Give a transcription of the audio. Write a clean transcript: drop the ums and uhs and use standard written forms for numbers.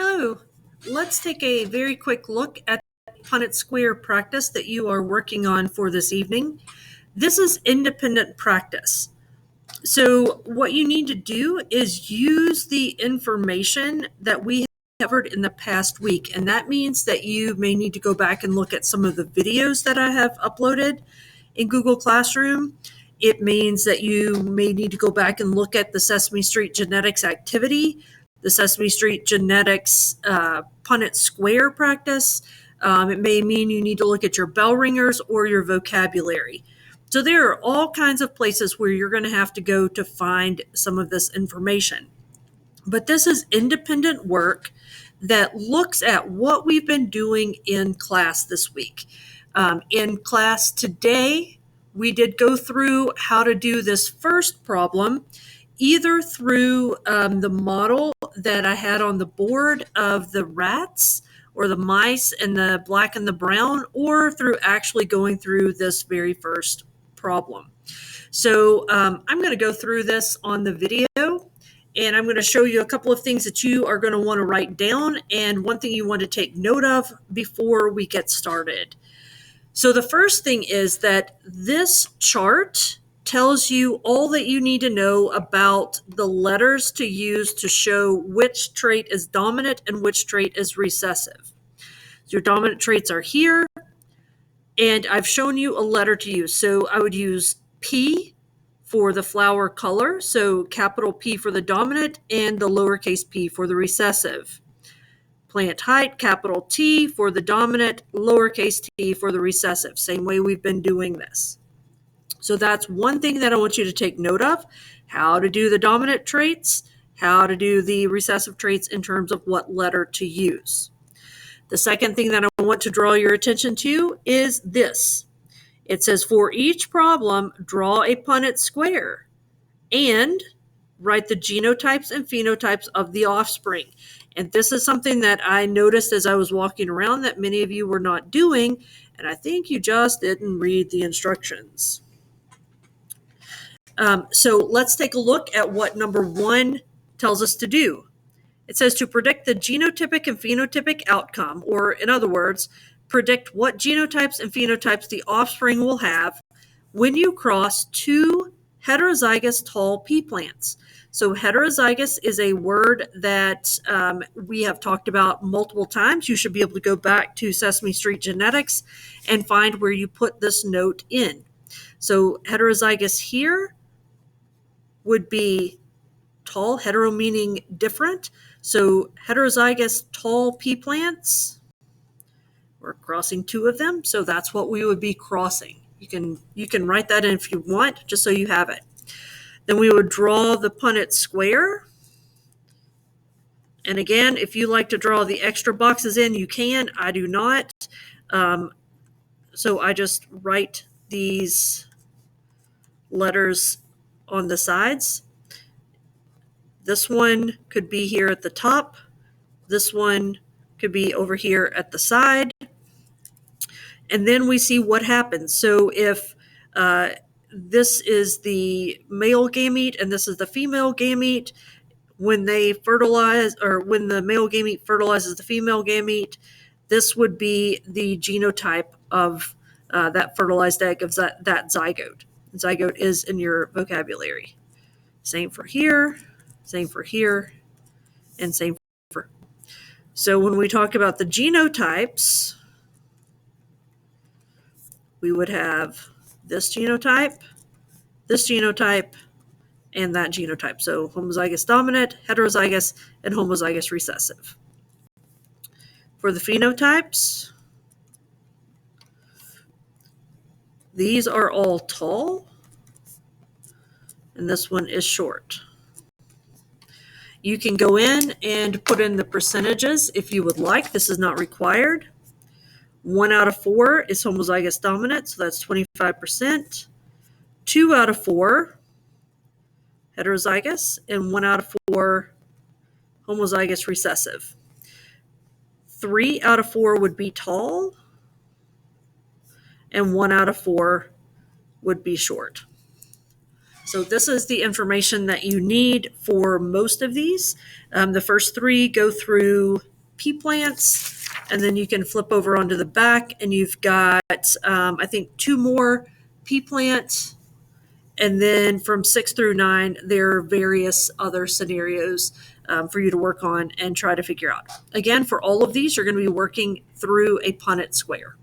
Hello, let's take a very quick look at the Punnett Square practice that you are working on for this evening. This is independent practice. So what you need to do is use the information that we covered in the past week. And that means that you may need to go back and look at some of the videos that I have uploaded in Google Classroom. It means that you may need to go back and look at the Sesame Street Genetics activity, the Sesame Street Genetics Punnett Square practice. It may mean you need to look at your bell ringers or your vocabulary. So there are all kinds of places where you're going to have to go to find some of this information. But this is independent work that looks at what we've been doing in class this week. In class today, we did go through how to do this first problem, either through the model that I had on the board of the rats or the mice and the black and the brown, or through actually going through this very first problem. So I'm going to go through this on the video, and I'm going to show you a couple of things that you are going to want to write down and one thing you want to take note of before we get started. So the first thing is that this chart tells you all that you need to know about the letters to use to show which trait is dominant and which trait is recessive. So your dominant traits are here, and I've shown you a letter to use. So I would use P for the flower color, so capital P for the dominant and the lowercase p for the recessive. Plant height, capital T for the dominant, lowercase t for the recessive. Same way we've been doing this. So that's one thing that I want you to take note of, how to do the dominant traits, how to do the recessive traits in terms of what letter to use. The second thing that I want to draw your attention to is this. It says, for each problem, draw a Punnett square and write the genotypes and phenotypes of the offspring. And this is something that I noticed as I was walking around that many of you were not doing, and I think you just didn't read the instructions. So let's take a look at what number 1 tells us to do. It says to predict the genotypic and phenotypic outcome, or in other words, predict what genotypes and phenotypes the offspring will have when you cross 2 heterozygous tall pea plants. So heterozygous is a word that we have talked about multiple times. You should be able to go back to Sesame Street Genetics and find where you put this note in. So heterozygous here would be tall, hetero meaning different. So heterozygous tall pea plants, we're crossing 2 of them. So that's what we would be crossing. You can write that in if you want, just so you have it. Then we would draw the Punnett square. And again, if you like to draw the extra boxes in, you can. I do not. So I just write these letters on the sides. This one could be here at the top. This one could be over here at the side. And then we see what happens. So if this is the male gamete and this is the female gamete, when they fertilize, or when the male gamete fertilizes the female gamete, this would be the genotype of that fertilized egg of that zygote. Zygote is in your vocabulary. Same for here, and same for. So when we talk about the genotypes, we would have this genotype, and that genotype. So homozygous dominant, heterozygous, and homozygous recessive. For the phenotypes, these are all tall, and this one is short. You can go in and put in the percentages if you would like. This is not required. 1 out of 4 is homozygous dominant, so that's 25%. 2 out of 4 heterozygous, and 1 out of 4 homozygous recessive. 3 out of 4 would be tall, and 1 out of 4 would be short. So this is the information that you need for most of these. The first 3 go through pea plants, and then you can flip over onto the back and you've got, I think, 2 more pea plants. And then from 6 through 9, there are various other scenarios for you to work on and try to figure out. Again, for all of these, you're going to be working through a Punnett Square.